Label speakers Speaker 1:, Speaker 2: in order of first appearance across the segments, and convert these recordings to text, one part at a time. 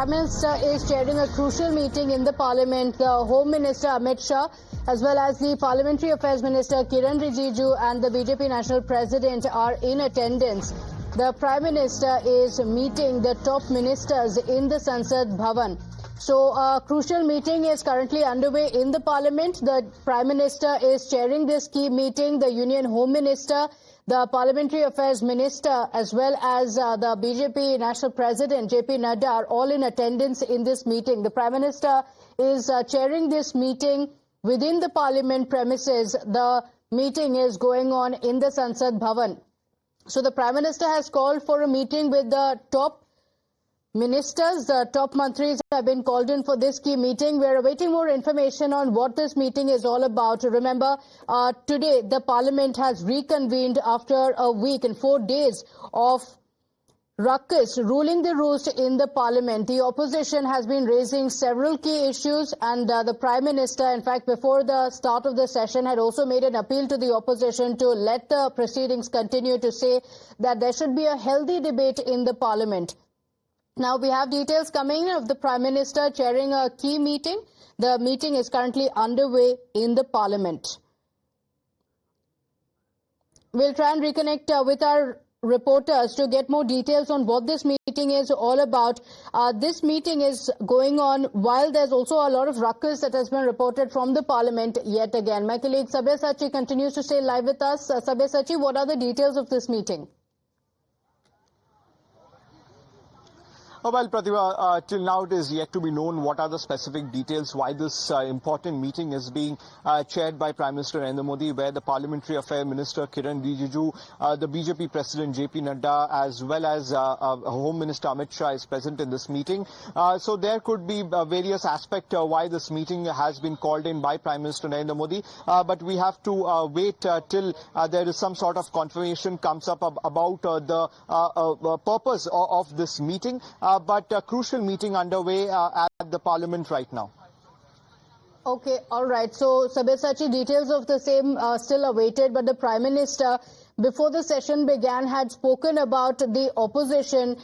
Speaker 1: Prime Minister is chairing a crucial meeting in the Parliament. The Home Minister Amit Shah, as well as the Parliamentary Affairs Minister Kiren Rijiju and the BJP National President are in attendance. The Prime Minister is meeting the top ministers in the Sansad Bhavan. So a crucial meeting is currently underway in the Parliament. The Prime Minister is chairing this key meeting. The Union Home Minister, the Parliamentary Affairs Minister, as well as the BJP National President JP Nadda are all in attendance in this meeting. The Prime Minister is chairing this meeting within the Parliament premises. The meeting is going on in the Sansad Bhavan. So the Prime Minister has called for a meeting with the top ministers. The top mantris have been called in for this key meeting. We are awaiting more information on what this meeting is all about. Remember, today the Parliament has reconvened after a week and 4 days of ruckus ruling the roost in the Parliament. The opposition has been raising several key issues, and the Prime Minister, in fact, before the start of the session, had also made an appeal to the opposition to let the proceedings continue, to say that there should be a healthy debate in the Parliament. Now, we have details coming of the Prime Minister chairing a key meeting. The meeting is currently underway in the Parliament. We'll try and reconnect with our reporters to get more details on what this meeting is all about. This meeting is going on while there's also a lot of ruckus that has been reported from the Parliament yet again. My colleague Sabyasachi continues to stay live with us. Sabyasachi, what are the details of this meeting?
Speaker 2: Well, Pratibha, till now it is yet to be known what are the specific details why this important meeting is being chaired by Prime Minister Narendra Modi, where the Parliamentary Affairs Minister Kiren Rijiju, the BJP President JP Nadda, as well as Home Minister Amit Shah is present in this meeting. So there could be various aspects why this meeting has been called in by Prime Minister Narendra Modi, but we have to wait till there is some sort of confirmation comes up about the purpose of this meeting. But a crucial meeting underway at the Parliament right now.
Speaker 1: Okay, all right. So, Sabyasachi, details of the same still awaited, but the Prime Minister, before the session began, had spoken about the opposition.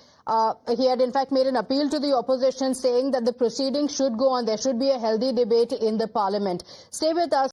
Speaker 1: He had in fact made an appeal to the opposition, saying that the proceedings should go on. There should be a healthy debate in the Parliament. Stay with us.